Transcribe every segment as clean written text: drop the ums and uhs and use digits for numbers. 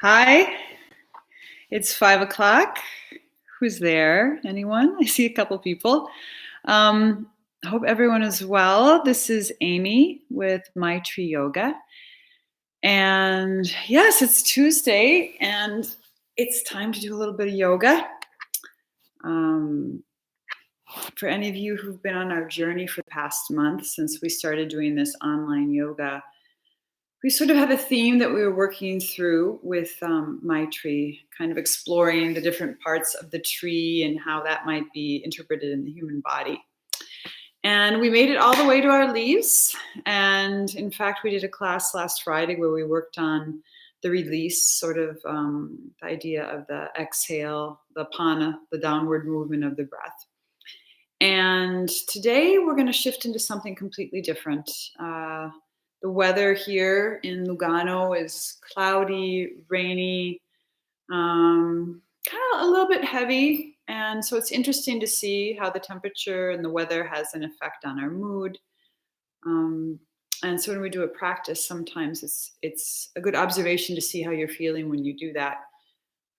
Hi, it's 5 o'clock. Who's there? Anyone? I see a couple people. I hope everyone is well. This is Amy with Mytree Yoga. And yes, it's Tuesday and it's time to do a little bit of yoga. Um, for any of you who've been on our journey for the past month since we started doing this online yoga, we sort of had a theme that we were working through with my tree, kind of exploring the different parts of the tree and how that might be interpreted in the human body. And we made it all the way to our leaves. And in fact, we did a class last Friday where we worked on the release, sort of the idea of the exhale, the pana, the downward movement of the breath. And today we're going to shift into something completely different. The weather here in Lugano is cloudy, rainy, kind of a little bit heavy. And so it's interesting to see how the temperature and the weather has an effect on our mood. And so when we do a practice, sometimes it's a good observation to see how you're feeling when you do that.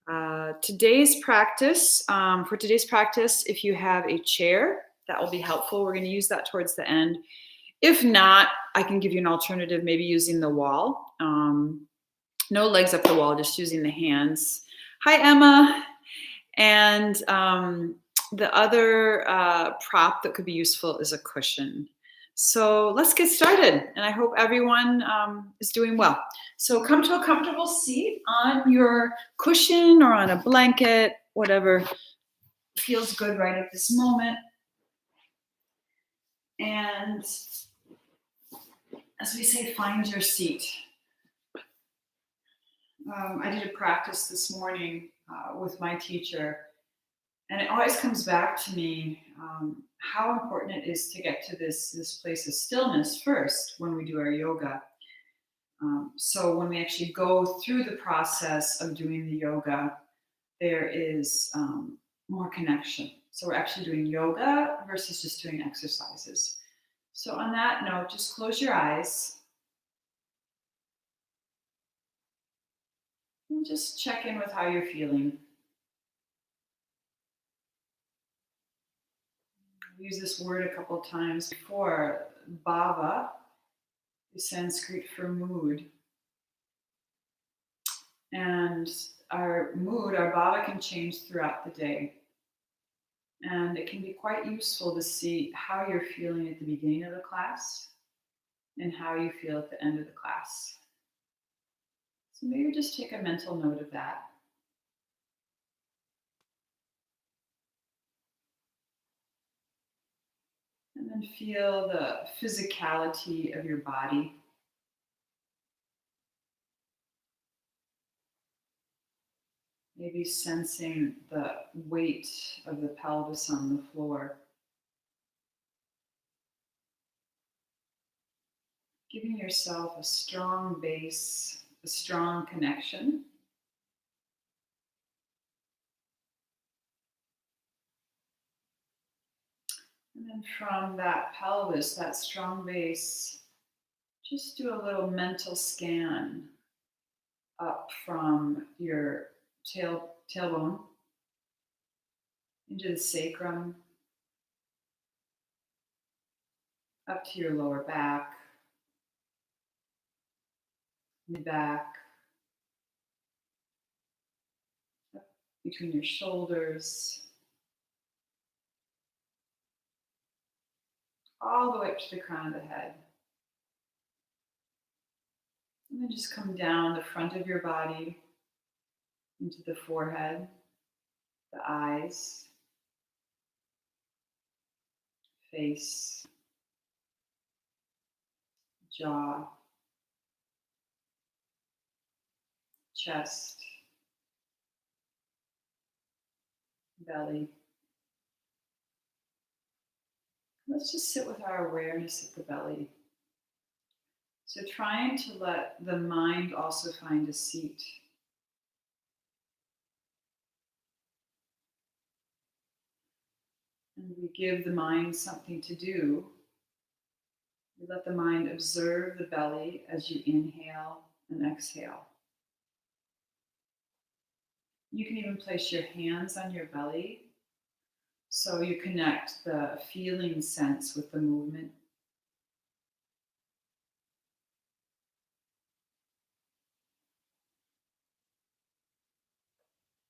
For today's practice, if you have a chair, that will be helpful. We're going to use that towards the end. If not, I can give you an alternative, maybe using the wall. No legs up the wall, just using the hands. Hi, Emma. And the other prop that could be useful is a cushion. So let's get started. And I hope everyone is doing well. So come to a comfortable seat on your cushion or on a blanket, whatever feels good right at this moment. And as we say, find your seat. I did a practice this morning with my teacher, and it always comes back to me how important it is to get to this place of stillness first when we do our yoga. So when we actually go through the process of doing the yoga, there is more connection. So we're actually doing yoga versus just doing exercises. So on that note, just close your eyes and just check in with how you're feeling. I've used this word a couple times before. Bhava is Sanskrit for mood. And our mood, our bhava can change throughout the day. And it can be quite useful to see how you're feeling at the beginning of the class and how you feel at the end of the class. So maybe just take a mental note of that. And then feel the physicality of your body. Maybe sensing the weight of the pelvis on the floor. Giving yourself a strong base, a strong connection. And then from that pelvis, that strong base, just do a little mental scan up from your tailbone into the sacrum, up to your lower back, mid-back, up between your shoulders, all the way up to the crown of the head. And then just come down the front of your body into the forehead, the eyes, face, jaw, chest, belly. Let's just sit with our awareness at the belly. So trying to let the mind also find a seat. And we give the mind something to do. We let the mind observe the belly as you inhale and exhale. You can even place your hands on your belly so you connect the feeling sense with the movement.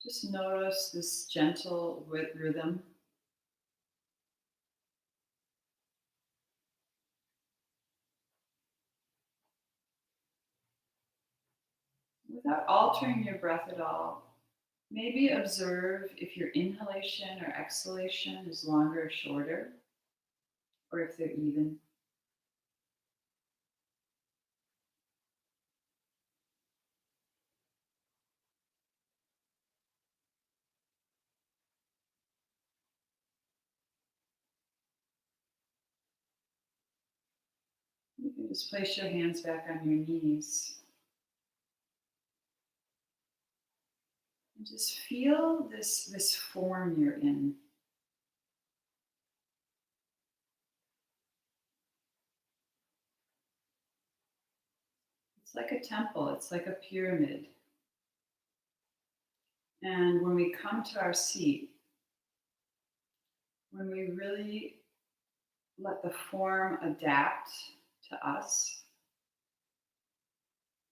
Just notice this gentle rhythm. Without altering your breath at all, maybe observe if your inhalation or exhalation is longer or shorter, or if they're even. You can just place your hands back on your knees and just feel this form you're in. It's like a temple, it's like a pyramid. And when we come to our seat, when we really let the form adapt to us,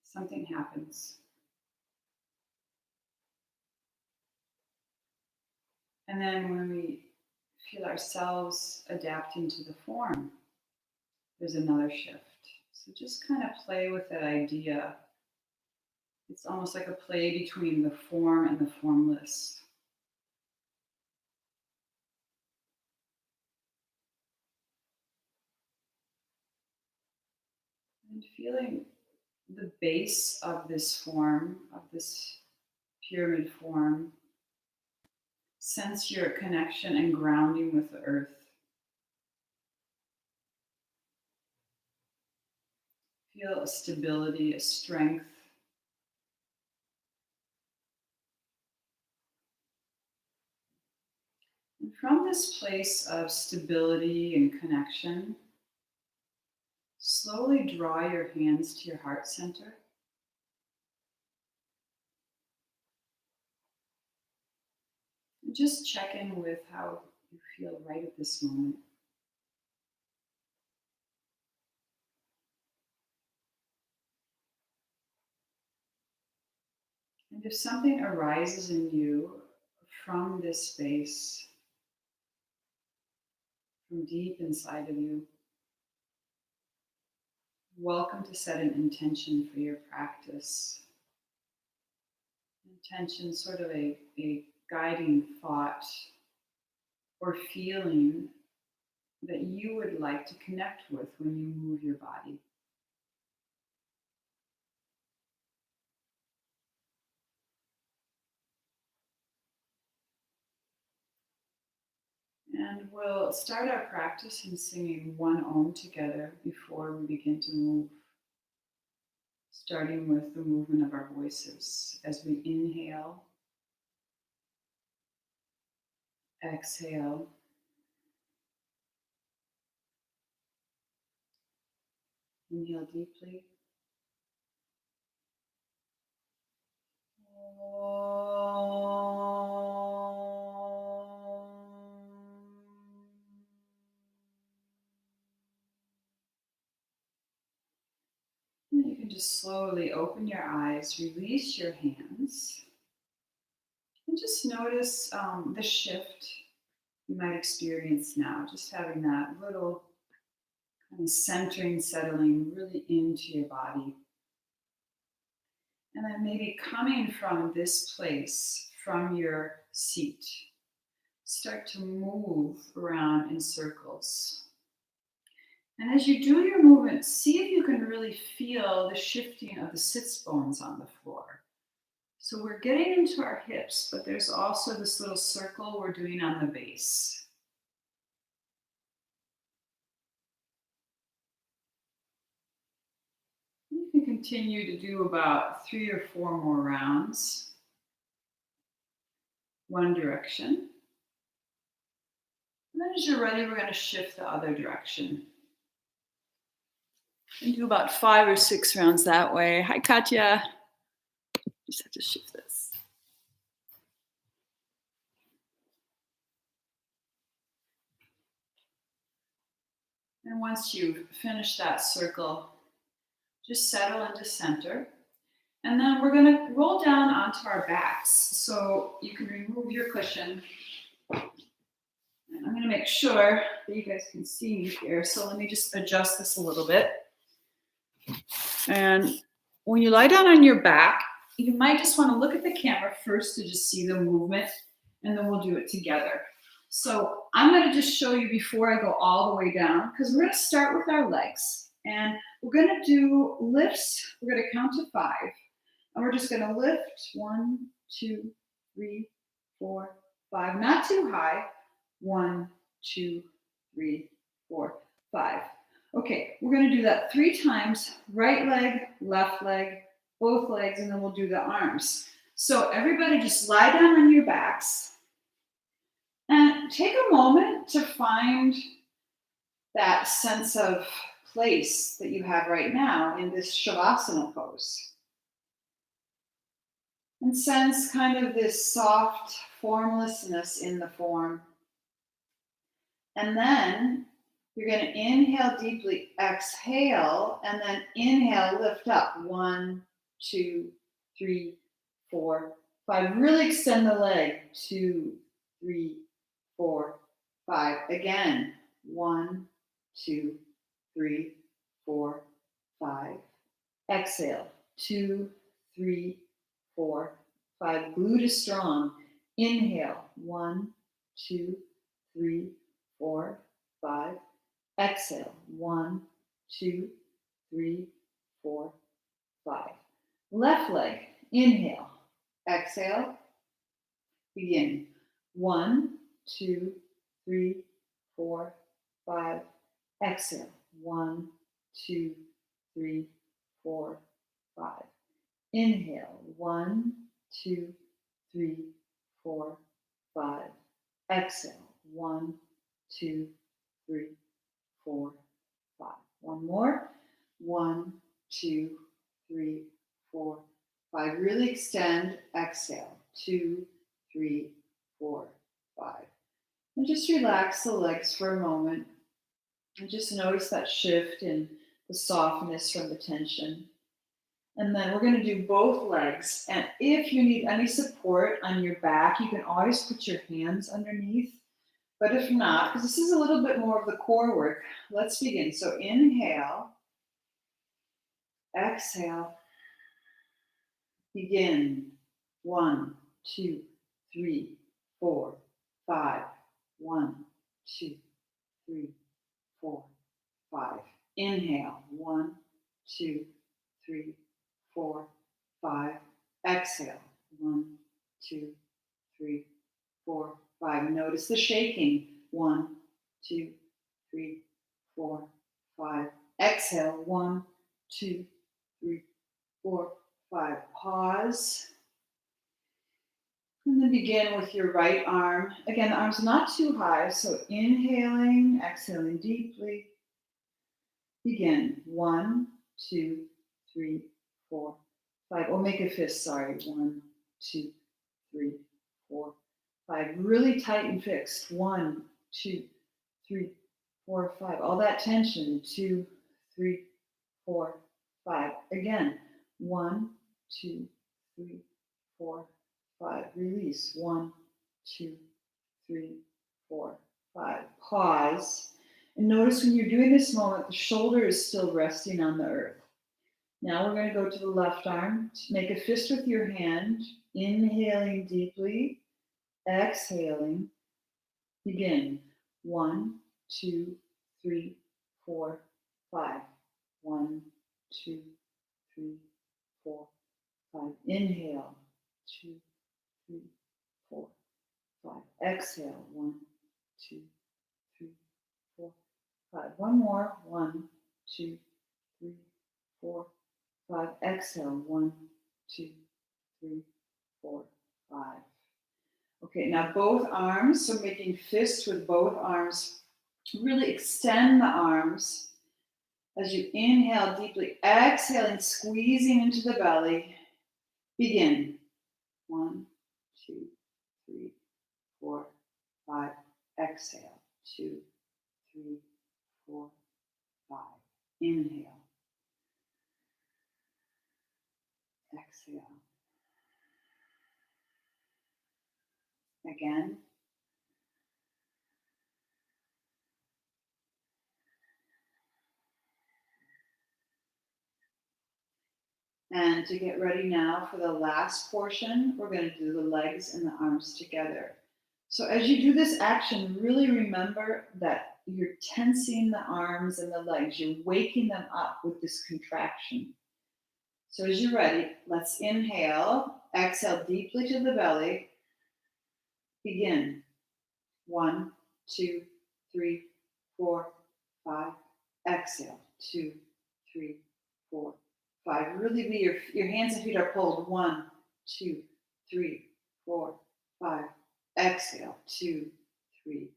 something happens. And then when we feel ourselves adapting to the form, there's another shift. So just kind of play with that idea. It's almost like a play between the form and the formless. And feeling the base of this form, of this pyramid form, sense your connection and grounding with the earth. Feel a stability, a strength. And from this place of stability and connection, slowly draw your hands to your heart center. And just check in with how you feel right at this moment. And if something arises in you from this space, from deep inside of you, welcome to set an intention for your practice. Intention, sort of a guiding thought or feeling that you would like to connect with when you move your body. And we'll start our practice in singing one Om together before we begin to move. Starting with the movement of our voices as we inhale, exhale, inhale deeply. And you can just slowly open your eyes, release your hands, and just notice the shift you might experience now. Just having that little kind of centering, settling really into your body. And then maybe coming from this place, from your seat, start to move around in circles. And as you do your movement, see if you can really feel the shifting of the sits bones on the floor. So we're getting into our hips, but there's also this little circle we're doing on the base. You can continue to do about 3 or 4 more rounds. One direction. And then as you're ready, we're going to shift the other direction. And do about 5 or 6 rounds that way. Hi, Katya. Just have to shift this. And once you've finished that circle, just settle into center. And then we're going to roll down onto our backs. So you can remove your cushion. And I'm going to make sure that you guys can see me here. So let me just adjust this a little bit. And when you lie down on your back, you might just want to look at the camera first to just see the movement, and then we'll do it together. So I'm going to just show you before I go all the way down, because we're going to start with our legs. And we're going to do lifts. We're going to count to 5. And we're just going to lift 1, 2, 3, 4, 5. Not too high. 1, 2, 3, 4, 5. Okay, we're going to do that 3 times. Right leg, left leg, both legs, and then we'll do the arms. So everybody just lie down on your backs and take a moment to find that sense of place that you have right now in this Shavasana pose. And sense kind of this soft formlessness in the form. And then you're going to inhale deeply, exhale, and then inhale, lift up. 1, 2, 3, 4, 5. Really extend the leg. 2, 3, 4, 5. Again. 1, 2, 3, 4, 5. Exhale. 2, 3, 4, 5. Glute is strong. Inhale. 1, 2, 3, 4, 5. Exhale. 1, 2, 3, 4, 5. Left leg. Inhale. Exhale. Begin. 1, 2, 3, 4, 5. Exhale. 1, 2, 3, 4, 5. Inhale. 1, 2, 3, 4, 5. Exhale. 1, 2, 3, 4, 5. One more. 1, 2, 3, 4, 5. Really extend. Exhale. 2, 3, 4, 5. And just relax the legs for a moment. And just notice that shift in the softness from the tension. And then we're going to do both legs. And if you need any support on your back, you can always put your hands underneath. But if not, because this is a little bit more of the core work, let's begin. So inhale, exhale, begin. 1, 2, 3, 4, 5. 1, 2, 3, 4, 5. Inhale. 1, 2, 3, 4, 5. Exhale. 1, 2, 3, 4, 5. Notice the shaking. 1, 2, 3, 4, 5. Exhale. 1, 2, 3, 4, 5. Pause. And then begin with your right arm. Again, the arm's not too high, so inhaling, exhaling deeply. Begin. 1, 2, 3, 4, 5. Or make a fist, sorry. 1, 2, 3, 4, 5. Really tight and fixed. 1, 2, 3, 4, 5. All that tension. 2, 3, 4, 5. Again. 1, 2, 3, 4, 5. Release. 1, 2, 3, 4, 5. Pause. And notice when you're doing this moment, the shoulder is still resting on the earth. Now we're going to go to the left arm. Make a fist with your hand. Inhaling deeply. Exhaling. Begin. 1, 2, 3, 4, 5. 1, 2, 3, 4, 5. Inhale. 2, 3, 4, 5. Exhale. 1, 2, 3, 4, 5. One more. 1, 2, 3, 4, 5. Exhale. 1, 2, 3, 4, 5. Okay, now both arms. So making fists with both arms. Really extend the arms as you inhale deeply. Exhaling, squeezing into the belly. Begin. 1, 2, 3, 4, 5. Exhale. 2, 3, 4, Inhale. Exhale. Again. And to get ready now for the last portion, we're going to do the legs and the arms together. So as you do this action, really remember that you're tensing the arms and the legs. You're waking them up with this contraction. So as you're ready, let's inhale, exhale deeply to the belly. Begin. 1, 2, 3, 4, 5. Exhale. 2, 3, 4, 5. Really be your hands and feet are pulled. 1, 2, 3, 4, 5. Exhale. 2, 3,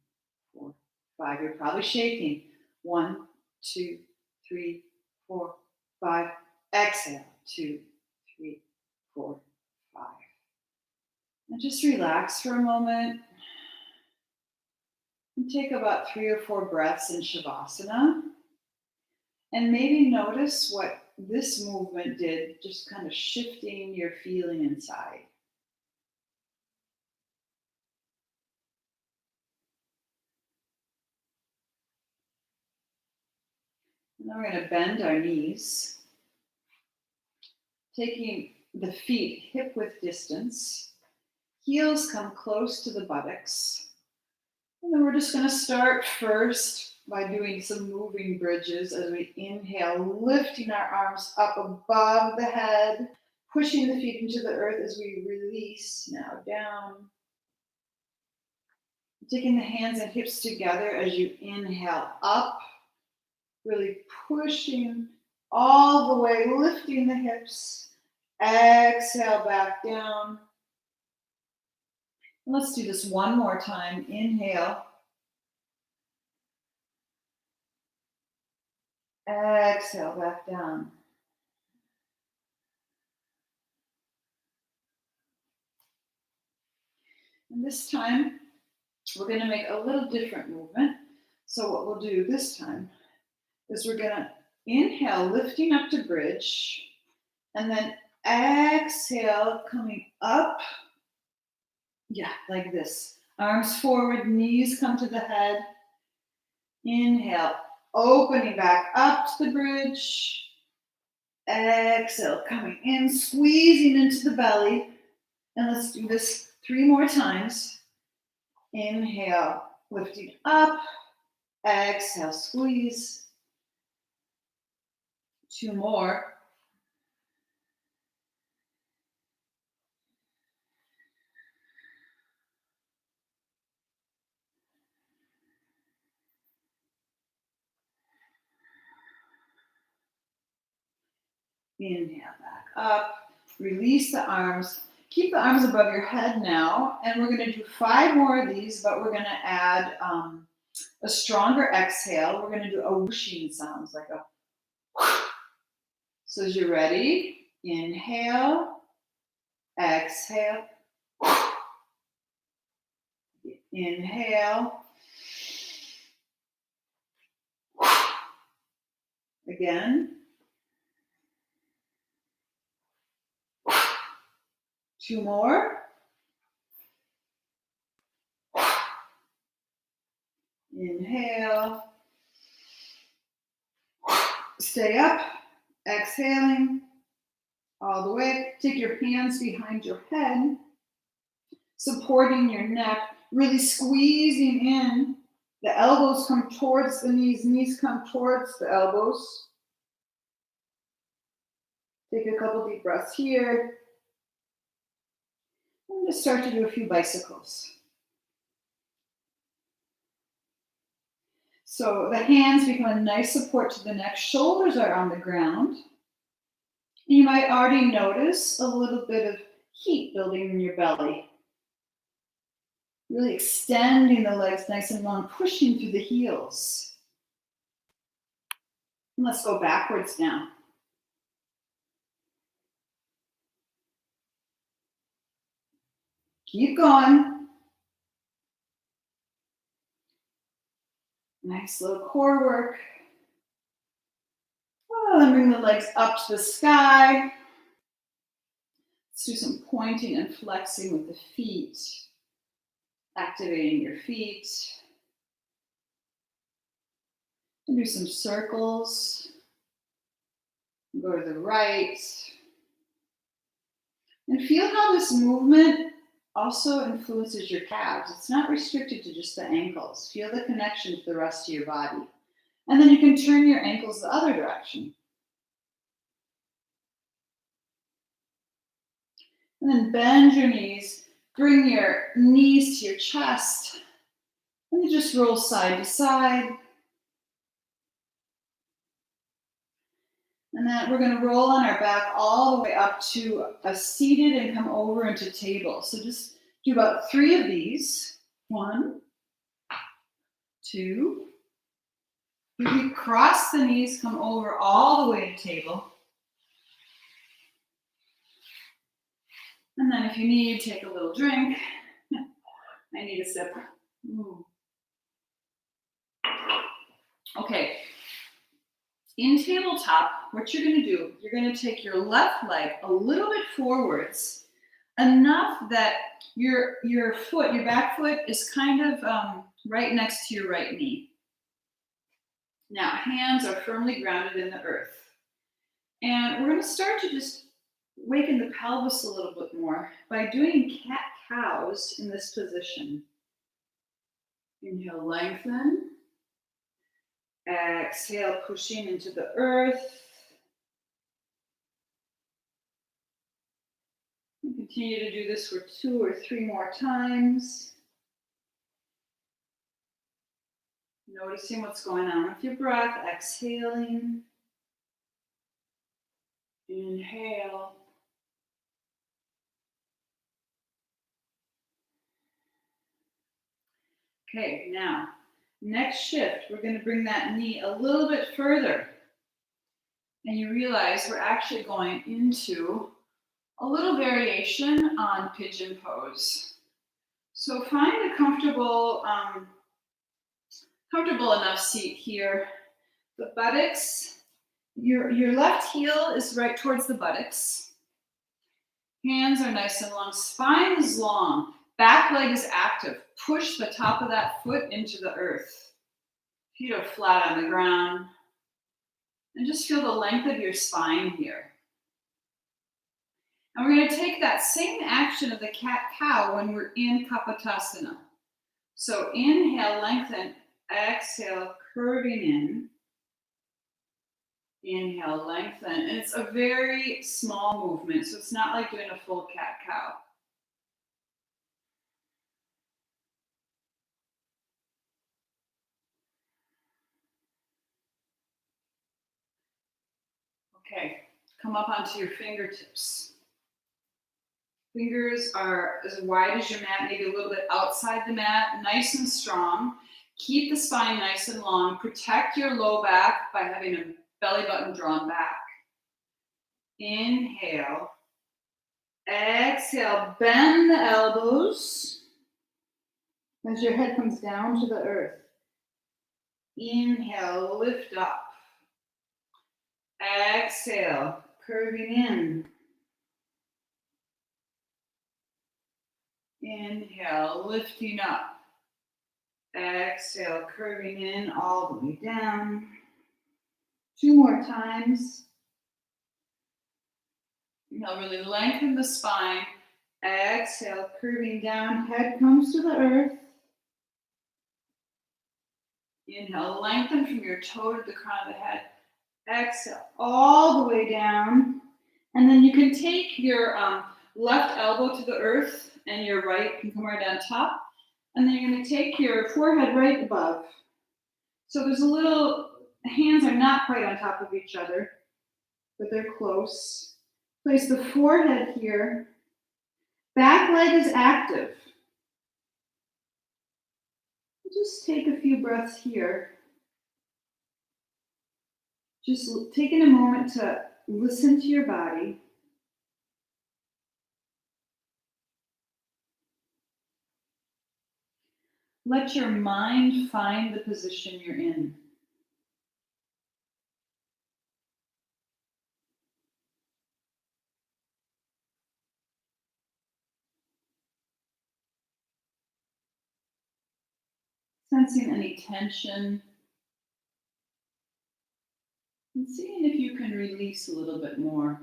4, 5. You're probably shaking. 1, 2, 3, 4, 5. Exhale. 2, 3, 4, 5. And just relax for a moment. And take about 3 or 4 breaths in Shavasana. And maybe notice what this movement did, just kind of shifting your feeling inside. Now we're going to bend our knees, taking the feet hip width distance. Heels come close to the buttocks. And then we're just going to start first by doing some moving bridges as we inhale, lifting our arms up above the head, pushing the feet into the earth as we release. Now down. Taking the hands and hips together as you inhale up, really pushing all the way, lifting the hips. Exhale back down. And let's do this one more time. Inhale. Exhale back down. And this time, we're going to make a little different movement. So what we'll do this time is we're going to inhale, lifting up to bridge, and then exhale, coming up. Yeah, like this. Arms forward, knees come to the head. Inhale, opening back up to the bridge. Exhale, coming in, squeezing into the belly. And let's do this 3 more times. Inhale, lifting up. Exhale, squeeze. 2 more. Inhale back up. Release the arms. Keep the arms above your head now. And we're going to do 5 more of these, but we're going to add a stronger exhale. We're going to do a whooshing sounds, like a whoosh. So as you're ready, inhale, exhale, whoosh. Inhale, whoosh. Again. 2 more. Inhale. Stay up. Exhaling all the way. Take your hands behind your head, supporting your neck, really squeezing in. The elbows come towards the knees come towards the elbows. Take a couple deep breaths here. And just start to do a few bicycles. So the hands become a nice support to the neck. Shoulders are on the ground. You might already notice a little bit of heat building in your belly. Really extending the legs nice and long, pushing through the heels. And let's go backwards now. Keep going. Nice little core work. then bring the legs up to the sky. Let's do some pointing and flexing with the feet. Activating your feet. And do some circles. Go to the right. And feel how this movement also influences your calves. It's not restricted to just the ankles. Feel the connection to the rest of your body. And then you can turn your ankles the other direction. And then bend your knees. Bring your knees to your chest. And then just roll side to side. And then we're going to roll on our back all the way up to a seated and come over into table. So just do about 3 of these. 1, 2. If you cross the knees, come over all the way to table. And then if you need, take a little drink. I need a sip. Ooh. Okay. In tabletop, what you're going to do, you're going to take your left leg a little bit forwards, enough that your foot, your back foot is kind of right next to your right knee. Now, hands are firmly grounded in the earth. And we're going to start to just waken the pelvis a little bit more by doing cat-cows in this position. Inhale, lengthen. Exhale, pushing into the earth. And continue to do this for 2 or 3 more times. Noticing what's going on with your breath. Exhaling. Inhale. Okay, now, next shift, we're going to bring that knee a little bit further. And you realize we're actually going into a little variation on pigeon pose. So find a comfortable enough seat here. The buttocks, your left heel is right towards the buttocks. Hands are nice and long. Spine is long. Back leg is active. Push the top of that foot into the earth. Feet are flat on the ground. And just feel the length of your spine here. And we're going to take that same action of the cat-cow when we're in kapotasana. So inhale, lengthen. Exhale, curving in. Inhale, lengthen. And it's a very small movement, so it's not like doing a full cat-cow. Okay, come up onto your fingertips. Fingers are as wide as your mat, maybe a little bit outside the mat, nice and strong. Keep the spine nice and long. Protect your low back by having a belly button drawn back. Inhale. Exhale, bend the elbows as your head comes down to the earth. Inhale, lift up. Exhale, curving in. Inhale, lifting up. Exhale, curving in all the way down. 2 more times. Inhale, really lengthen the spine. Exhale, curving down. Head comes to the earth. Inhale, lengthen from your toe to the crown of the head. Exhale, all the way down. And then you can take your left elbow to the earth and your right can come right on top. And then you're going to take your forehead right above. So there's a little, hands are not quite on top of each other, but they're close. Place the forehead here. Back leg is active. Just take a few breaths here. Just taking a moment to listen to your body. Let your mind find the position you're in. Sensing any tension and seeing if you can release a little bit more.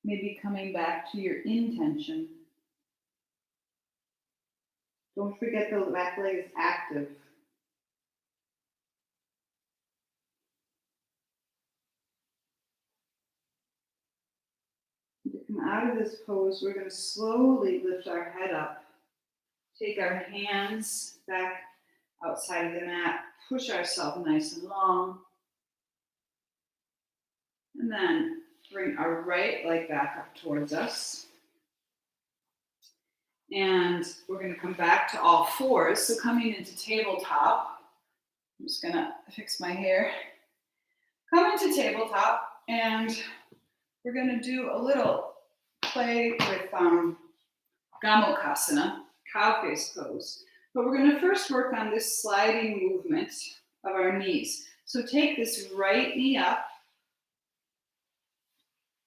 Maybe coming back to your intention. Don't forget the back leg is active. To come out of this pose, we're going to slowly lift our head up. Take our hands back outside of the mat. Push ourselves nice and long. And then bring our right leg back up towards us. And we're going to come back to all fours. So coming into tabletop. I'm just going to fix my hair. Come into tabletop, and we're going to do a little play with gomukhasana, cow face pose. But we're going to first work on this sliding movement of our knees. So take this right knee up.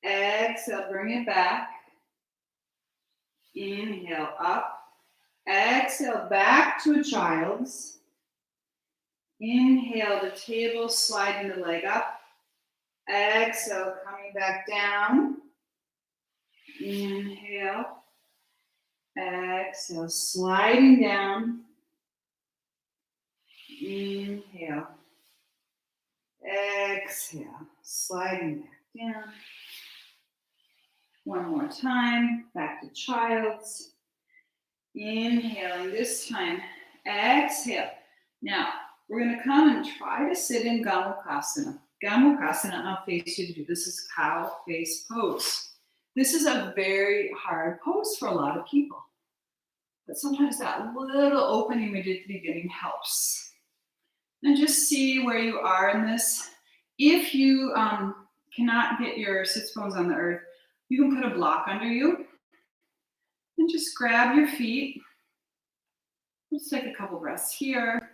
Exhale, bring it back. Inhale, up. Exhale, back to a child's. Inhale, the table, sliding the leg up. Exhale, coming back down. Inhale. Exhale, sliding down. Inhale. Exhale, sliding back down. One more time, back to child's. Inhaling this time, exhale. Now, we're going to come and try to sit in gomukhasana. Gomukhasana, I'll face you to do. This is cow face pose. This is a very hard pose for a lot of people. But sometimes that little opening we did at the beginning helps. And just see where you are in this. If you cannot get your sits bones on the earth, you can put a block under you. And just grab your feet. Let's take a couple breaths here.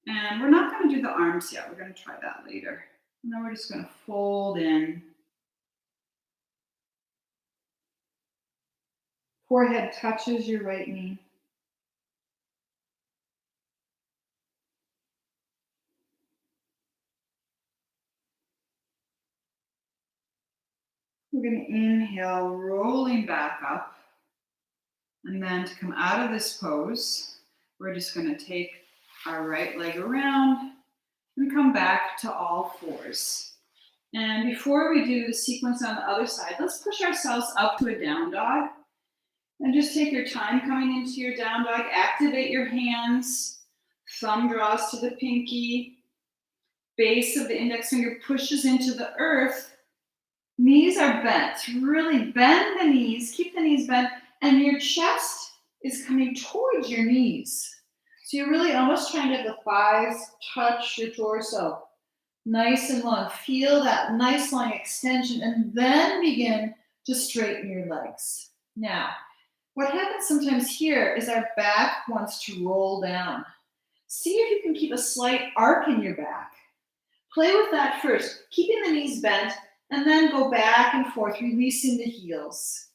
And we're not going to do the arms yet. We're going to try that later. And then we're just going to fold in. Forehead touches your right knee. We're going to inhale, rolling back up. And then to come out of this pose, we're just going to take our right leg around and come back to all fours. And before we do the sequence on the other side, let's push ourselves up to a down dog. And just take your time coming into your down dog. Activate your hands. Thumb draws to the pinky. Base of the index finger pushes into the earth. Knees are bent. Really bend the knees. Keep the knees bent. And your chest is coming towards your knees. So you're really almost trying to have the thighs touch your torso. Nice and long. Feel that nice long extension. And then begin to straighten your legs. Now, what happens sometimes here is our back wants to roll down. See if you can keep a slight arc in your back. Play with that first, keeping the knees bent, and then go back and forth, releasing the heels.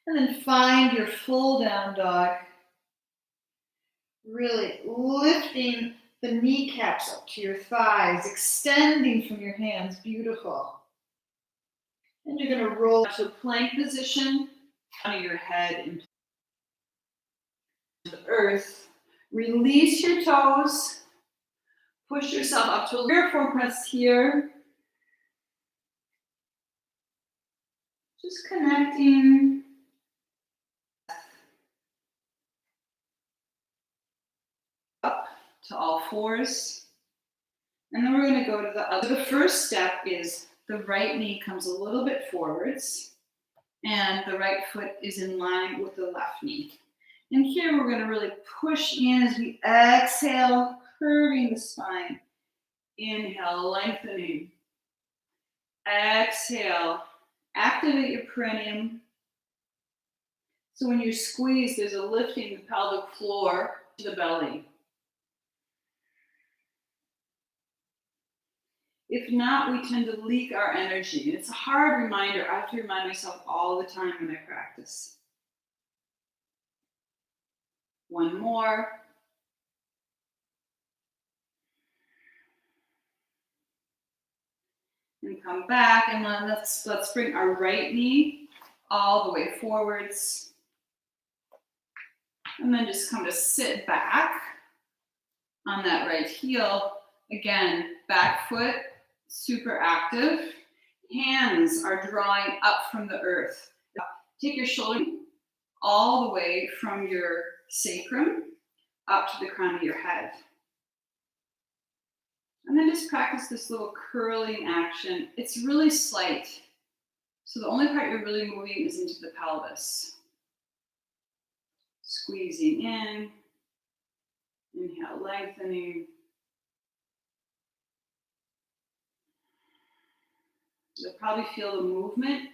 And then find your full down dog. Really lifting the kneecaps up to your thighs, extending from your hands. Beautiful. And you're going to roll to a plank position. Under your head into the earth. Release your toes. Push yourself up to 3 or 4 breaths here. Just connecting. Up to all fours. And then we're going to go to the other. The first step is the right knee comes a little bit forwards. And the right foot is in line with the left knee. And here we're going to really push in as we exhale, curving the spine. Inhale, lengthening. Exhale, activate your perineum. So when you squeeze, there's a lifting the pelvic floor to the belly. If not, we tend to leak our energy. And it's a hard reminder. I have to remind myself all the time when I practice. One more. And come back, and then let's bring our right knee all the way forwards. And then just come to sit back on that right heel. Again, back foot, super active. Hands are drawing up from the earth. Take your shoulder all the way from your sacrum up to the crown of your head. And then just practice this little curling action. It's really slight. So the only part you're really moving is into the pelvis. Squeezing in. Inhale, lengthening. You'll probably feel the movement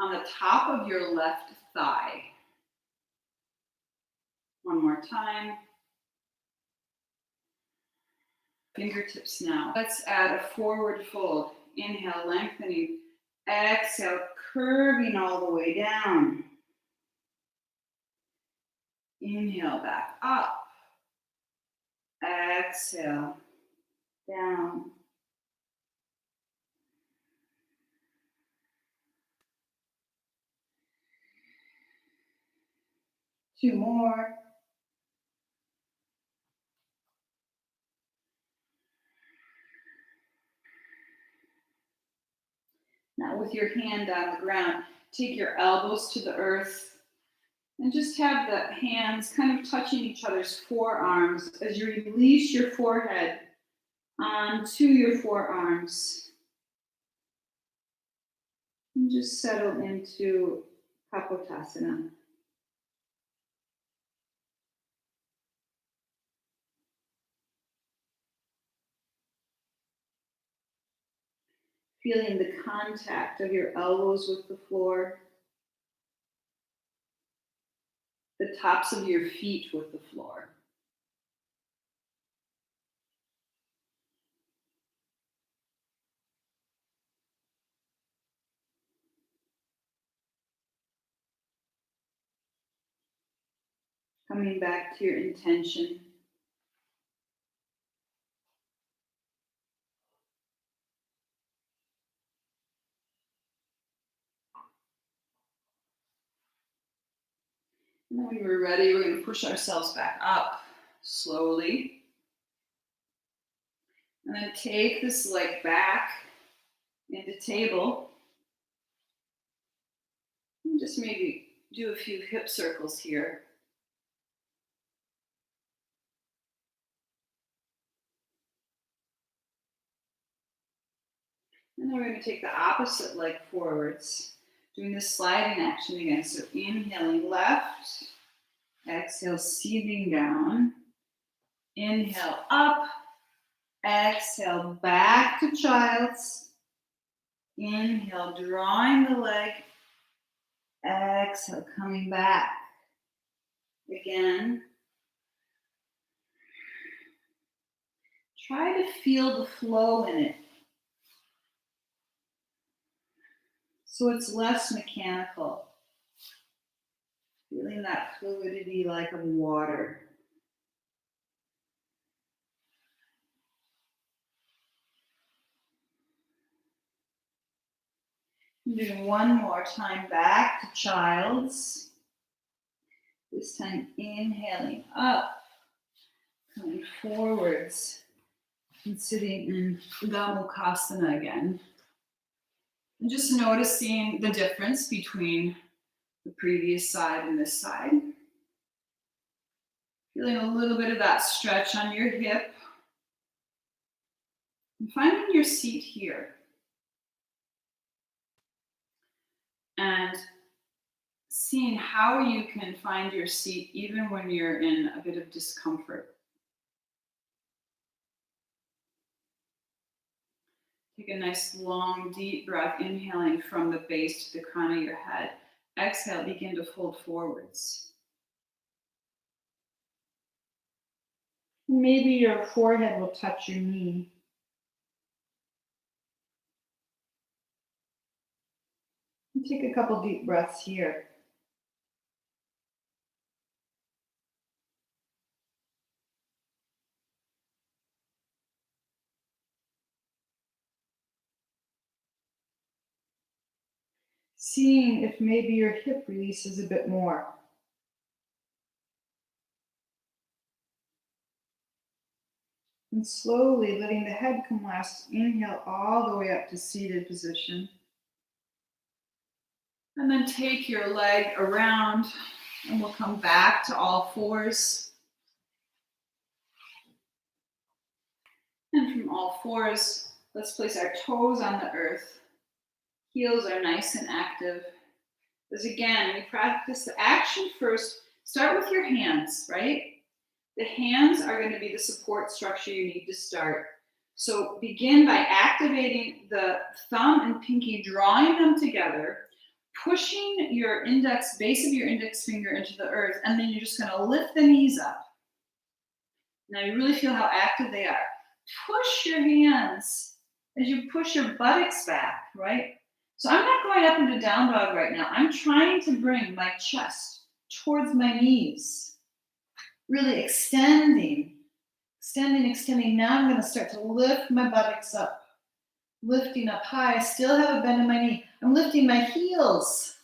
on the top of your left thigh. One more time. Fingertips now. Let's add a forward fold. Inhale, lengthening. Exhale, curving all the way down. Inhale, back up. Exhale, down. Two more. Now with your hand on the ground, take your elbows to the earth and just have the hands kind of touching each other's forearms as you release your forehead onto your forearms. And just settle into kapotasana. Feeling the contact of your elbows with the floor, the tops of your feet with the floor. Coming back to your intention. And then when we're ready, we're going to push ourselves back up slowly. And then take this leg back into table. And just maybe do a few hip circles here. And then we're going to take the opposite leg forwards, doing this sliding action again. So inhaling left, exhale, seating down. Inhale up, exhale, back to child's. Inhale, drawing the leg. Exhale, coming back. Again. Try to feel the flow in it. So it's less mechanical. Feeling that fluidity like of water. Do one more time back to child's. This time inhaling up, coming forwards, and sitting in gomukhasana again. And just noticing the difference between the previous side and this side. Feeling a little bit of that stretch on your hip. And finding your seat here. And seeing how you can find your seat even when you're in a bit of discomfort. Take a nice long deep breath, inhaling from the base to the crown of your head. Exhale, begin to fold forwards. Maybe your forehead will touch your knee. And take a couple deep breaths here. Seeing if maybe your hip releases a bit more. And slowly letting the head come last, inhale all the way up to seated position. And then take your leg around and we'll come back to all fours. And from all fours, let's place our toes on the earth. Heels are nice and active. As again, we practice the action first. Start with your hands, right? The hands are going to be the support structure you need to start. So begin by activating the thumb and pinky, drawing them together, pushing your base of your index finger into the earth, and then you're just going to lift the knees up. Now you really feel how active they are. Push your hands as you push your buttocks back, right? So I'm not going up into down dog right now. I'm trying to bring my chest towards my knees. Really extending. Now I'm going to start to lift my buttocks up. Lifting up high. I still have a bend in my knee. I'm lifting my heels.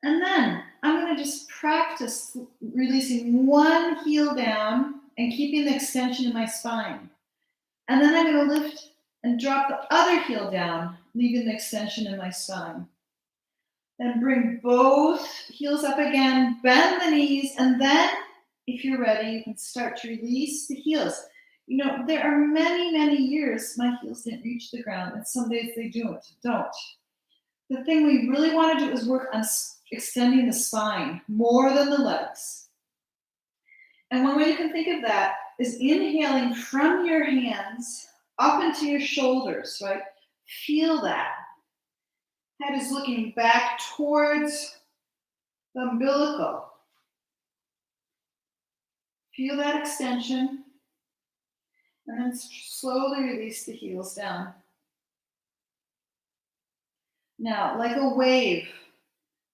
And then I'm going to just practice releasing one heel down and keeping the extension in my spine. And then I'm going to lift and drop the other heel down, leaving the extension in my spine. Then bring both heels up again, bend the knees, and then, if you're ready, you can start to release the heels. You know, there are many, many years my heels didn't reach the ground, and some days they don't. The thing we really want to do is work on extending the spine more than the legs. And one way you can think of that is inhaling from your hands up into your shoulders, right? Feel that. Head is looking back towards the umbilical. Feel that extension. And then slowly release the heels down. Now, like a wave,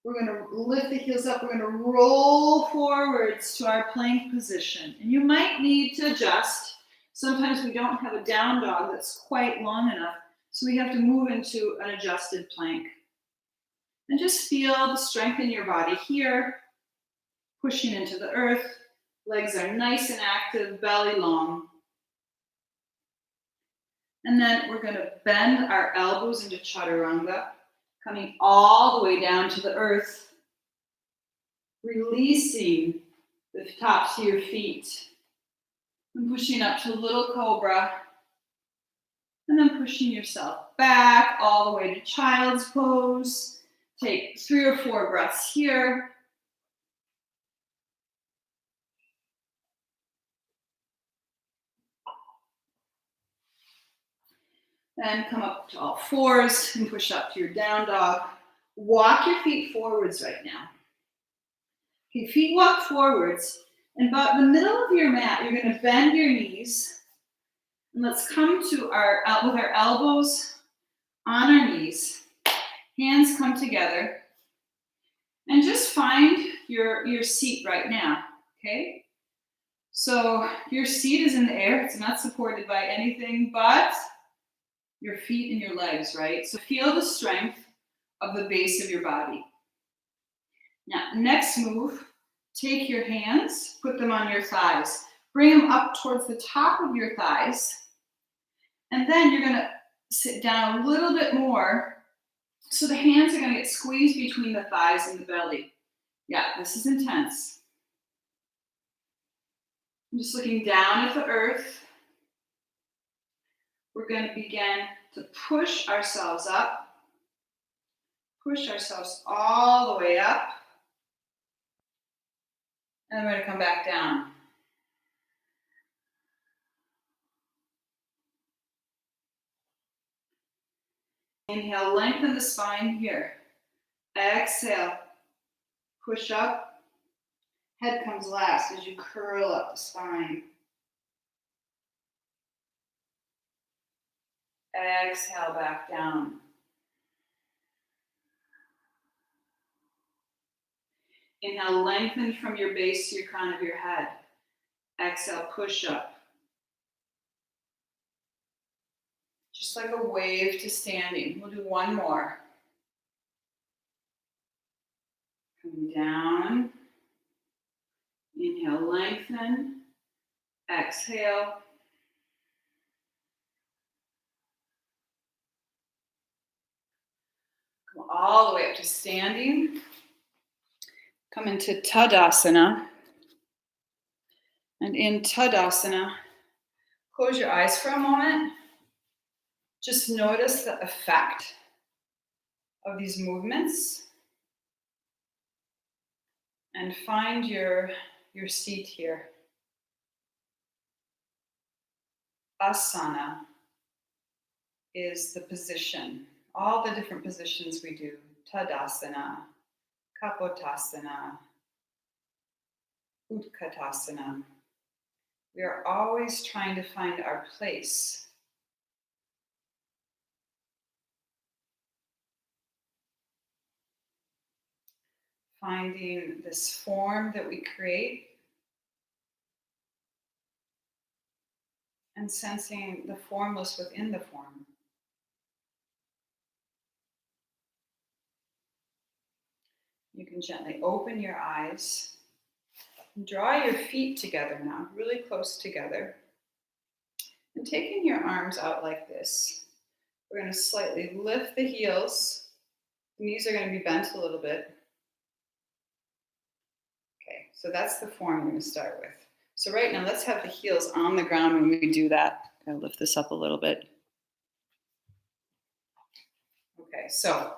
we're going to lift the heels up. We're going to roll forwards to our plank position. And you might need to adjust. Sometimes we don't have a down dog that's quite long enough, so we have to move into an adjusted plank. And just feel the strength in your body here, pushing into the earth. Legs are nice and active, belly long. And then we're going to bend our elbows into chaturanga, coming all the way down to the earth, releasing the tops of your feet, and pushing up to little cobra, and then pushing yourself back all the way to child's pose. Take 3 or 4 breaths here. Then come up to all fours and push up to your down dog. Walk your feet forwards right now. Okay, feet walk forwards, and about the middle of your mat, you're going to bend your knees. And let's come to with our elbows on our knees. Hands come together. And just find your seat right now, okay? So your seat is in the air. It's not supported by anything but your feet and your legs, right? So feel the strength of the base of your body. Now, next move, take your hands, put them on your thighs. Bring them up towards the top of your thighs. And then you're going to sit down a little bit more. So the hands are going to get squeezed between the thighs and the belly. Yeah, this is intense. I'm just looking down at the earth. We're going to begin to push ourselves up. Push ourselves all the way up. And we're going to come back down. Inhale, lengthen the spine here. Exhale. Push up. Head comes last as you curl up the spine. Exhale back down. Inhale, lengthen from your base to your crown of your head. Exhale, push up. Just like a wave to standing. We'll do one more. Coming down. Inhale, lengthen. Exhale. Come all the way up to standing. Come into Tadasana. And in Tadasana, close your eyes for a moment. Just notice the effect of these movements. And find your seat here. Asana is the position. All the different positions we do. Tadasana, kapotasana, utkatasana. We are always trying to find our place. Finding this form that we create and sensing the formless within the form. You can gently open your eyes. Draw your feet together now, really close together. And taking your arms out like this, we're going to slightly lift the heels. The knees are going to be bent a little bit. Okay, so that's the form we're going to start with. So right now, let's have the heels on the ground when we do that. I'm going to lift this up a little bit. Okay, so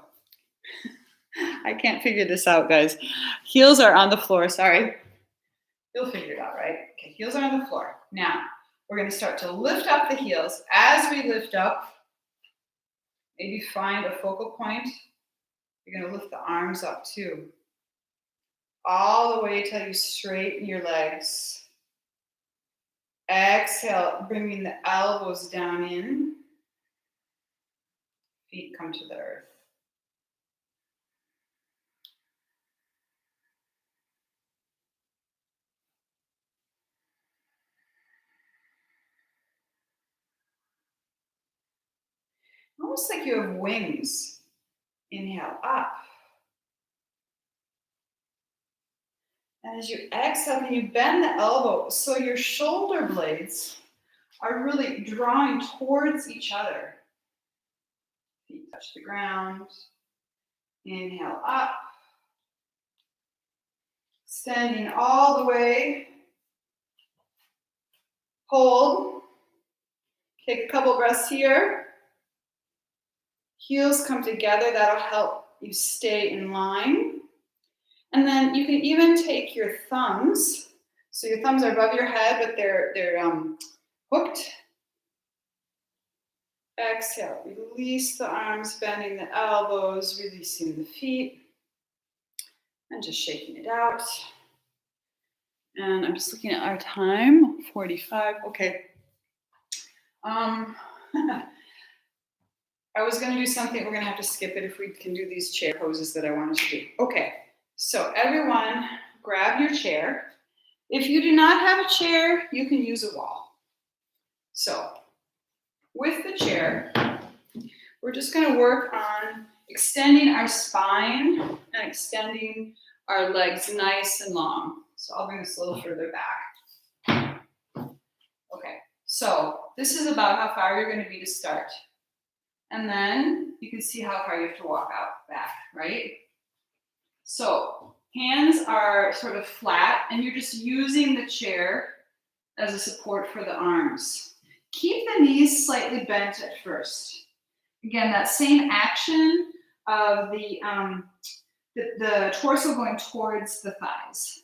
I can't figure this out, guys. Heels are on the floor, sorry. You'll figure it out, right? Okay, heels are on the floor. Now, we're going to start to lift up the heels. As we lift up, maybe find a focal point. You're going to lift the arms up too. All the way till you straighten your legs. Exhale, bringing the elbows down in. Feet come to the earth. Almost like you have wings. Inhale up. And as you exhale, can you bend the elbows so your shoulder blades are really drawing towards each other. Feet touch the ground. Inhale up. Standing all the way. Hold. Take a couple breaths here. Heels come together. That'll help you stay in line. And then you can even take your thumbs. So your thumbs are above your head, but they're hooked. Exhale. Release the arms, bending the elbows, releasing the feet. And just shaking it out. And I'm just looking at our time, 45. Okay. I was going to do something. We're going to have to skip it if we can do these chair poses that I wanted to do. Okay. So everyone, grab your chair. If you do not have a chair, you can use a wall. So with the chair, we're just going to work on extending our spine and extending our legs nice and long. So I'll bring this a little further back. Okay, so this is about how far you're going to be to start. And then you can see how far you have to walk out back, right? So hands are sort of flat and you're just using the chair as a support for the arms. Keep the knees slightly bent at first. Again, that same action of the torso going towards the thighs.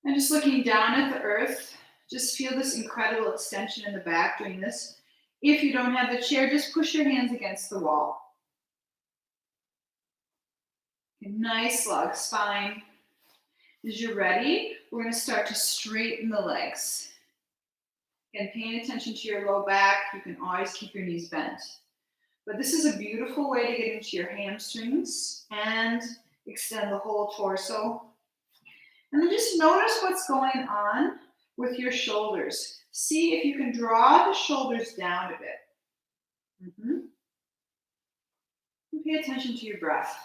And just looking down at the earth, just feel this incredible extension in the back doing this. If you don't have the chair, just push your hands against the wall. Nice log spine. As you're ready, we're going to start to straighten the legs. Again, paying attention to your low back. You can always keep your knees bent. But this is a beautiful way to get into your hamstrings and extend the whole torso. And then just notice what's going on with your shoulders. See if you can draw the shoulders down a bit. And pay attention to your breath.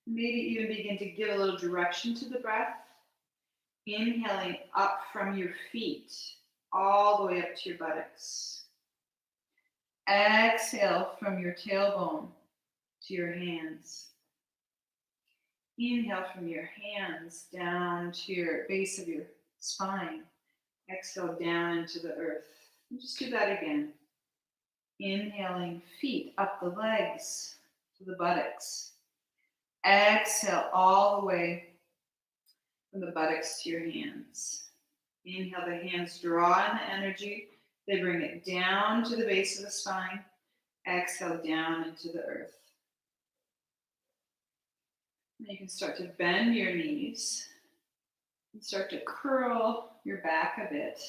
Maybe even begin to give a little direction to the breath. Inhaling up from your feet, all the way up to your buttocks. Exhale from your tailbone to your hands. Inhale from your hands down to your base of your spine. Exhale down into the earth. And just do that again. Inhaling, feet up the legs to the buttocks. Exhale all the way from the buttocks to your hands. Inhale, the hands draw in the energy. They bring it down to the base of the spine. Exhale down into the earth. And you can start to bend your knees and start to curl your back a bit.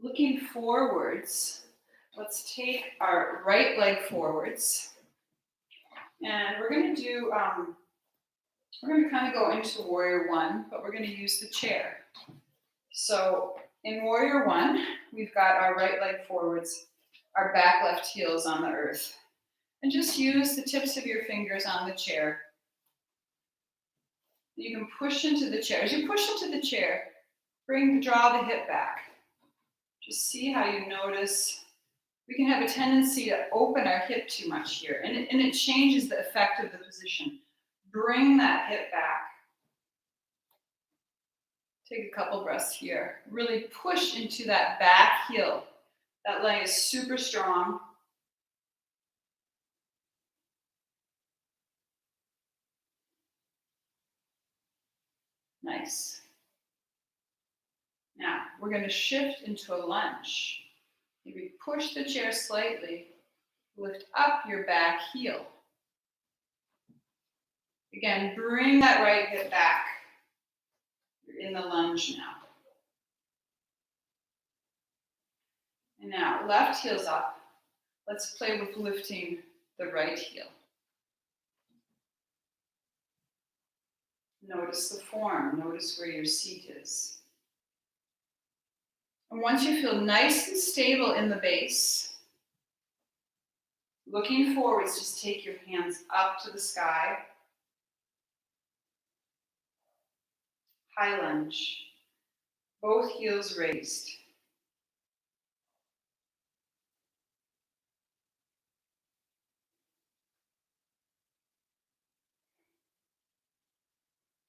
Looking forwards, let's take our right leg forwards. And we're going to kind of go into warrior one, but we're going to use the chair. So in warrior one, we've got our right leg forwards, our back left heel is on the earth. And just use the tips of your fingers on the chair. You can push into the chair. As you push into the chair, draw the hip back. Just see how you notice. We can have a tendency to open our hip too much here, and it changes the effect of the position. Bring that hip back. Take a couple breaths here. Really push into that back heel. That leg is super strong. Nice. Now, we're going to shift into a lunge. Maybe push the chair slightly. Lift up your back heel. Again, bring that right hip back. You're in the lunge now. And now, left heel's up. Let's play with lifting the right heel. Notice the form. Notice where your seat is. And once you feel nice and stable in the base, looking forwards, just take your hands up to the sky. High lunge. Both heels raised.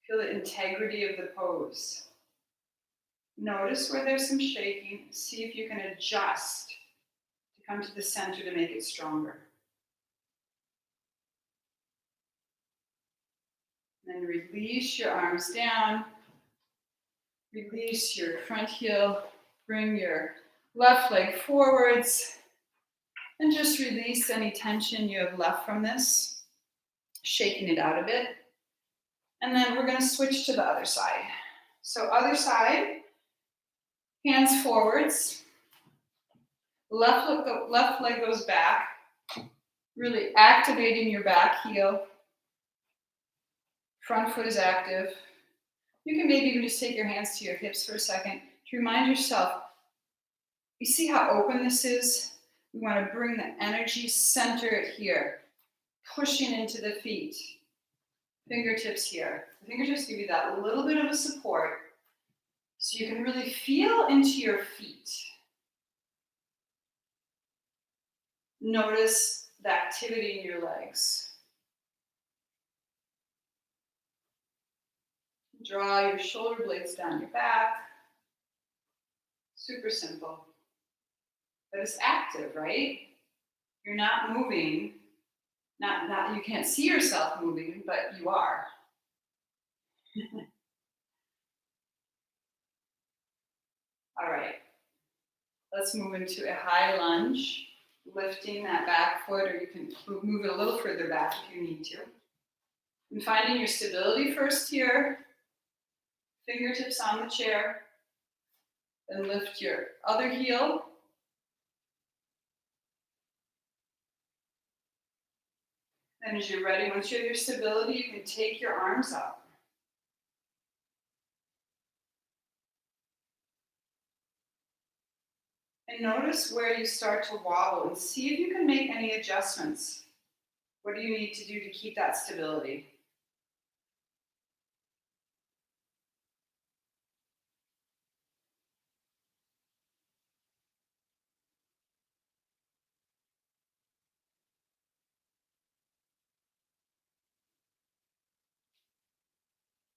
Feel the integrity of the pose. Notice where there's some shaking. See if you can adjust to come to the center to make it stronger. Then release your arms down. Release your front heel. Bring your left leg forwards. And just release any tension you have left from this. Shaking it out a bit. And then we're going to switch to the other side. So other side. Hands forwards. Left leg goes back. Really activating your back heel. Front foot is active. You can maybe even just take your hands to your hips for a second to remind yourself, you see how open this is? We want to bring the energy, center it here. Pushing into the feet. Fingertips here. The fingertips give you that little bit of a support so you can really feel into your feet. Notice the activity in your legs. Draw your shoulder blades down your back. Super simple. But it's active, right? You're not moving. Not you can't see yourself moving, but you are. All right. Let's move into a high lunge, lifting that back foot, or you can move it a little further back if you need to. And finding your stability first here, fingertips on the chair, then lift your other heel. And as you're ready, once you have your stability, you can take your arms up. And notice where you start to wobble and see if you can make any adjustments. What do you need to do to keep that stability?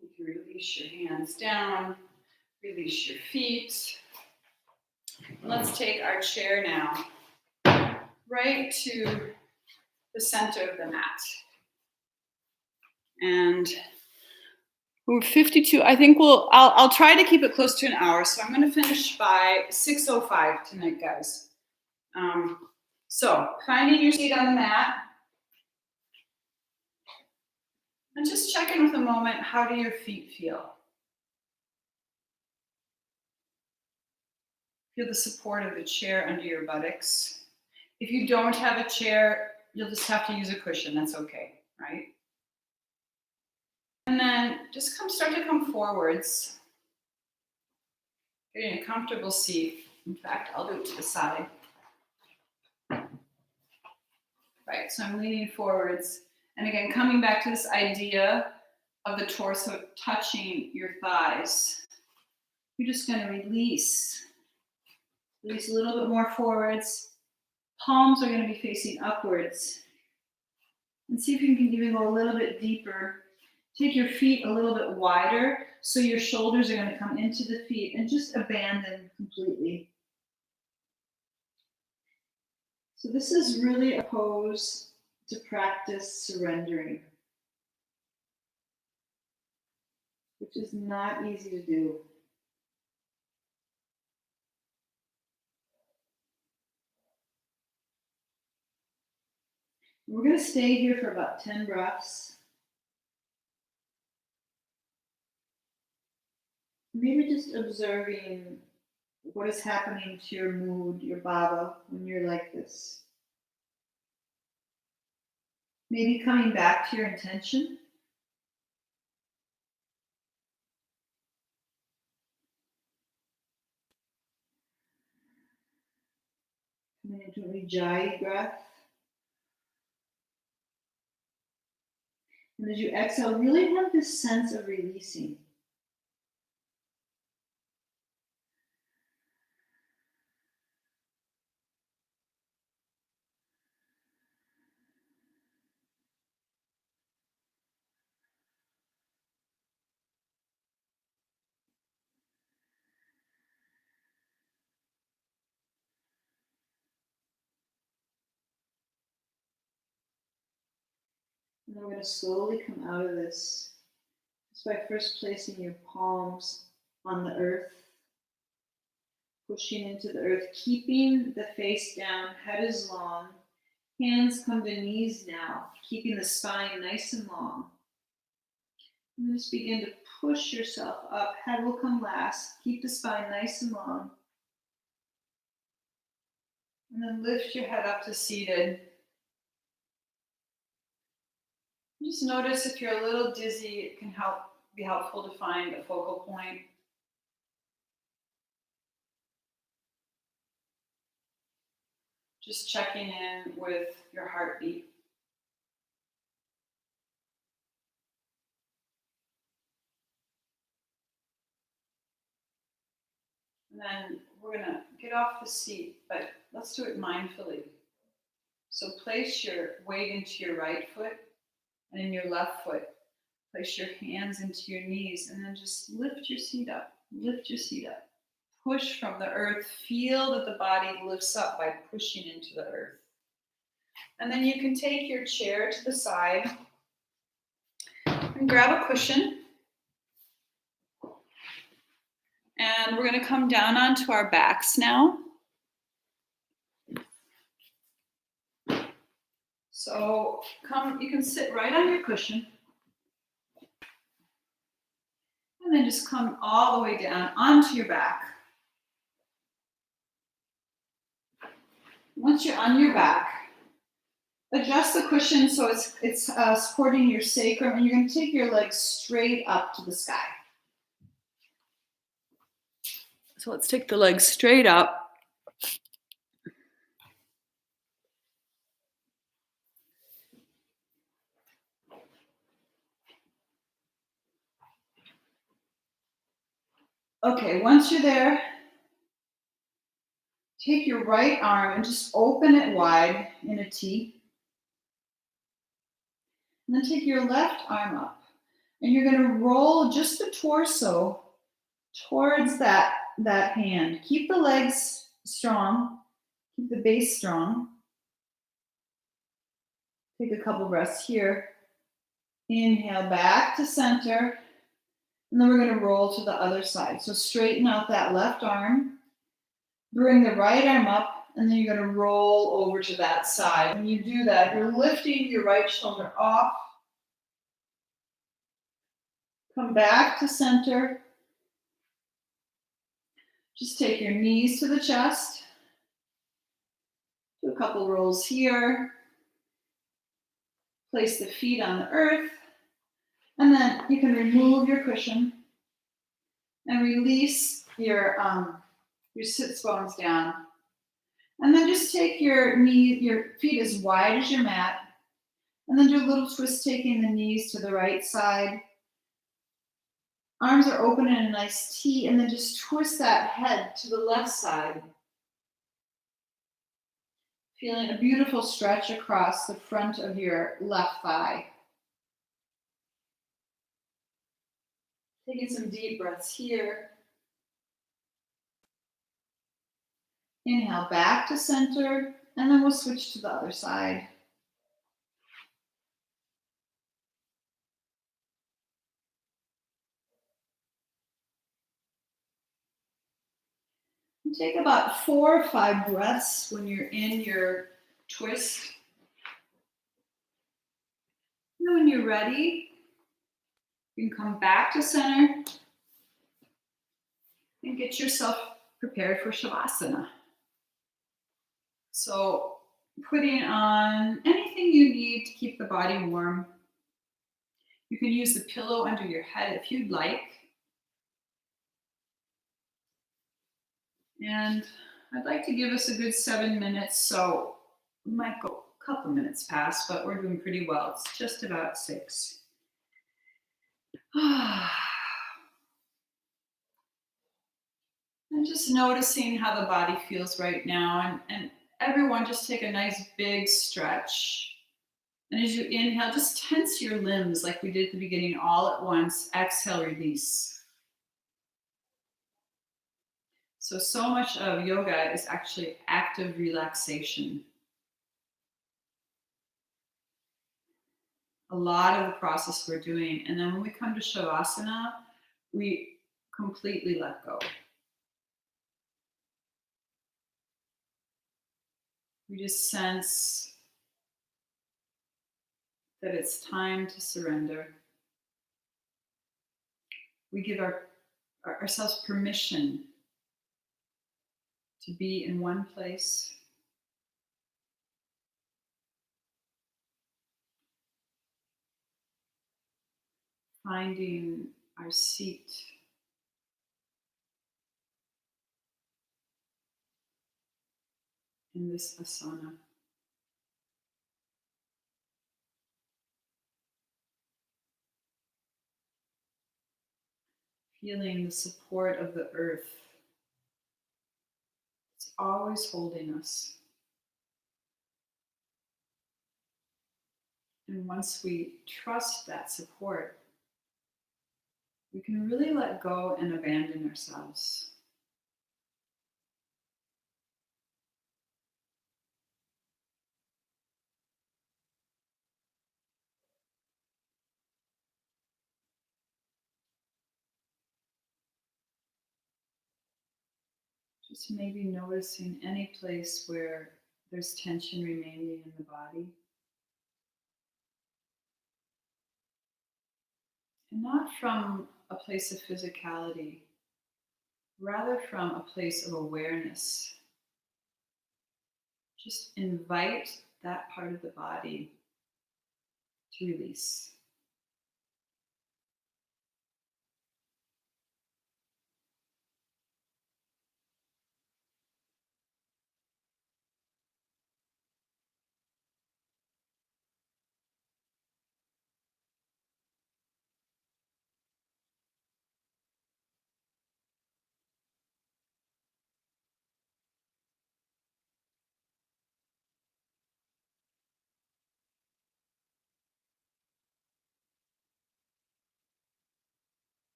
You can release your hands down, release your feet. Let's take our chair now right to the center of the mat. And we're 52. I think I'll try to keep it close to an hour. So I'm going to finish by 6:05 tonight, guys. So finding your seat on the mat. And just check in with a moment. How do your feet feel? Feel the support of the chair under your buttocks. If you don't have a chair, you'll just have to use a cushion. That's okay, right? And then just start to come forwards. Getting a comfortable seat. In fact, I'll do it to the side. Right, so I'm leaning forwards. And again, coming back to this idea of the torso touching your thighs. You're just going to release. Release a little bit more forwards. Palms are going to be facing upwards. And see if you can even go a little bit deeper. Take your feet a little bit wider so your shoulders are going to come into the feet and just abandon completely. So this is really a pose to practice surrendering, which is not easy to do. We're going to stay here for about 10 breaths. Maybe just observing what is happening to your mood, your bhava, when you're like this. Maybe coming back to your intention. Coming into a ujjayi breath. And as you exhale, really have this sense of releasing. And then we're going to slowly come out of this just by first placing your palms on the earth, pushing into the earth, keeping the face down, head is long, hands come to knees now, keeping the spine nice and long. And just begin to push yourself up, head will come last, keep the spine nice and long. And then lift your head up to seated. Just notice if you're a little dizzy, it can be helpful to find a focal point. Just checking in with your heartbeat. And then we're going to get off the seat, but let's do it mindfully. So place your weight into your right foot, and in your left foot, place your hands into your knees, and then just lift your seat up. Lift your seat up. Push from the earth. Feel that the body lifts up by pushing into the earth. And then you can take your chair to the side and grab a cushion. And we're going to come down onto our backs now. So you can sit right on your cushion. And then just come all the way down onto your back. Once you're on your back, adjust the cushion so it's supporting your sacrum, and you're going to take your legs straight up to the sky. So let's take the legs straight up. Okay, once you're there, take your right arm and just open it wide in a T. And then take your left arm up. And you're going to roll just the torso towards that hand. Keep the legs strong. Keep the base strong. Take a couple breaths here. Inhale back to center. And then we're going to roll to the other side. So straighten out that left arm. Bring the right arm up. And then you're going to roll over to that side. When you do that, you're lifting your right shoulder off. Come back to center. Just take your knees to the chest. Do a couple rolls here. Place the feet on the earth. And then you can remove your cushion and release your sits bones down. And then just take your feet as wide as your mat. And then do a little twist, taking the knees to the right side. Arms are open in a nice T, and then just twist that head to the left side. Feeling a beautiful stretch across the front of your left thigh. Taking some deep breaths here. Inhale back to center, and then we'll switch to the other side. And take about 4 or 5 breaths when you're in your twist. And when you're ready, you can come back to center and get yourself prepared for Shavasana. So putting on anything you need to keep the body warm. You can use the pillow under your head if you'd like. And I'd like to give us a good 7 minutes, so we might go a couple minutes past, but we're doing pretty well. It's just about 6. And just noticing how the body feels right now. And everyone just take a nice big stretch. And as you inhale, just tense your limbs like we did at the beginning, all at once. Exhale, release. So much of yoga is actually active relaxation. A lot of the process we're doing. And then when we come to Shavasana, we completely let go. We just sense that it's time to surrender. We give ourselves permission to be in one place. Finding our seat. In this asana. Feeling the support of the earth. It's always holding us. And once we trust that support, we can really let go and abandon ourselves. Just maybe noticing any place where there's tension remaining in the body. And not from a place of physicality, rather from a place of awareness. Just invite that part of the body to release.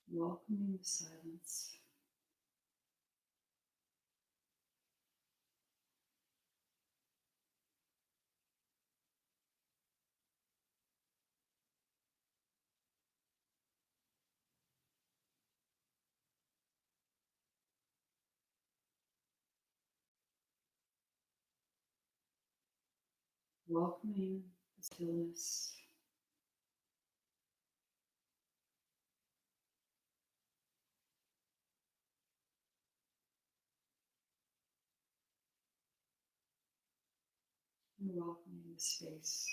Welcoming the silence. Welcoming the stillness. And welcoming the space.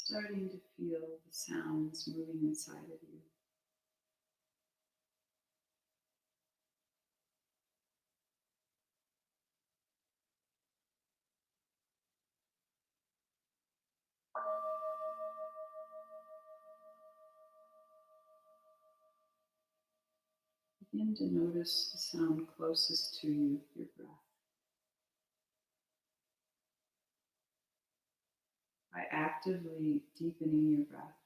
Starting to feel the sounds moving inside of you. Begin to notice the sound closest to you, your breath. By actively deepening your breath,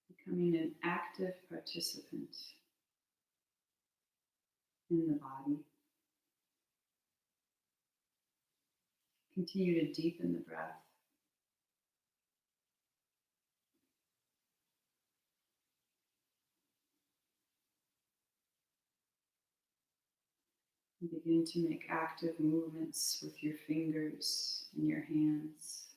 becoming an active participant in the body. Continue to deepen the breath. And begin to make active movements with your fingers and your hands.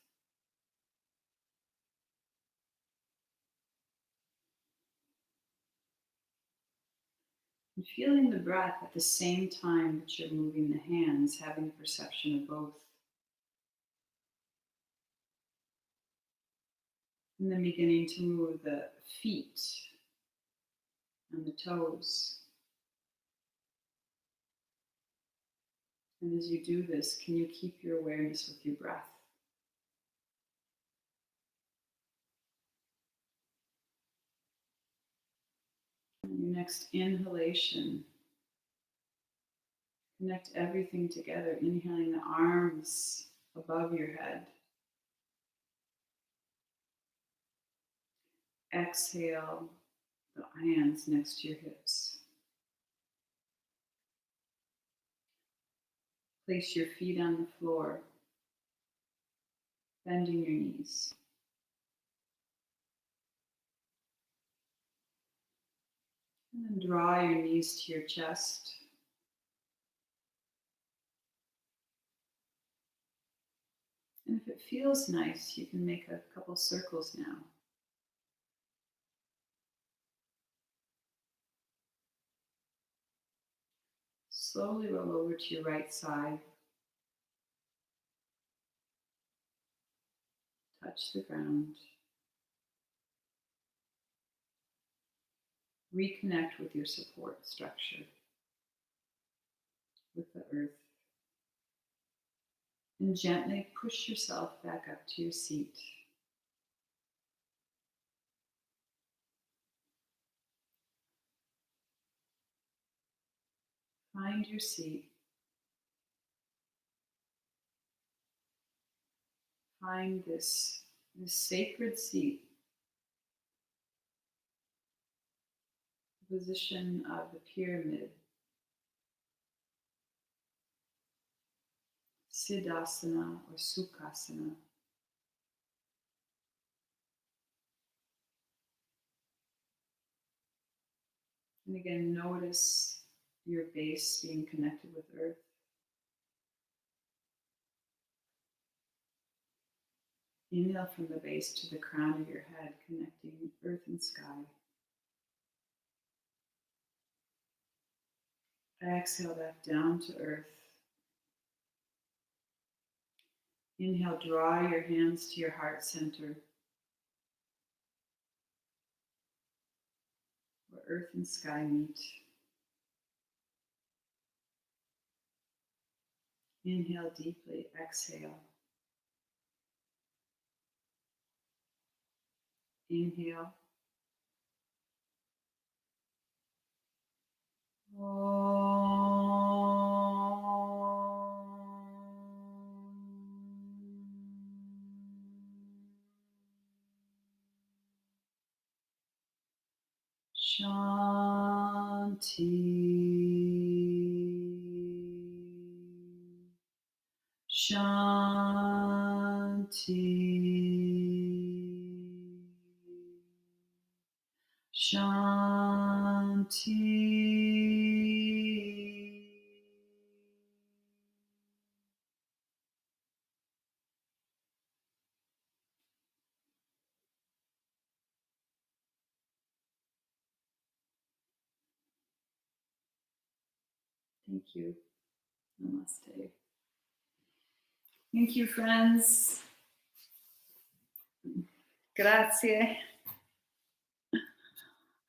And feeling the breath at the same time that you're moving the hands, having a perception of both. And then beginning to move the feet and the toes. And as you do this, can you keep your awareness with your breath? And your next inhalation, connect everything together, inhaling the arms above your head. Exhale, the hands next to your hips. Place your feet on the floor, bending your knees. And then draw your knees to your chest. And if it feels nice, you can make a couple circles now. Slowly roll over to your right side. Touch the ground. Reconnect with your support structure, with the earth. And gently push yourself back up to your seat. Find your seat. Find this sacred seat, the position of the pyramid, siddhasana or sukhasana. And again, notice your base being connected with earth. Inhale from the base to the crown of your head, connecting earth and sky. Exhale back down to earth. Inhale, draw your hands to your heart center, where earth and sky meet. Inhale deeply, exhale. Inhale. Shanti. Shanti. Shanti. Thank you. Namaste. Thank you, friends. Grazie.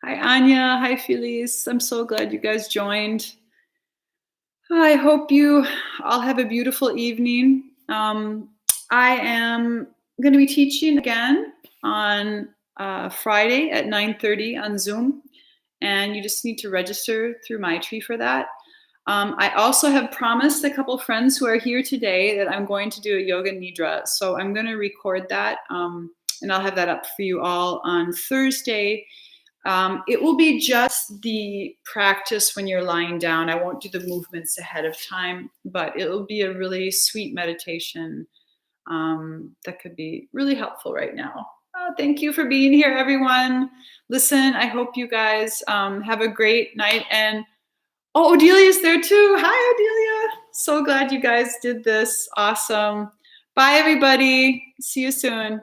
Hi, Anya. Hi, Felice. I'm so glad you guys joined. I hope you all have a beautiful evening. I am going to be teaching again on Friday at 9:30 on Zoom, and you just need to register through Mytree for that. I also have promised a couple friends who are here today that I'm going to do a yoga nidra, so I'm going to record that, and I'll have that up for you all on Thursday. It will be just the practice when you're lying down. I won't do the movements ahead of time, but it will be a really sweet meditation that could be really helpful right now. Thank you for being here, everyone. Listen, I hope you guys have a great night. And oh, Odelia's there too. Hi, Odelia. So glad you guys did this. Awesome. Bye, everybody. See you soon.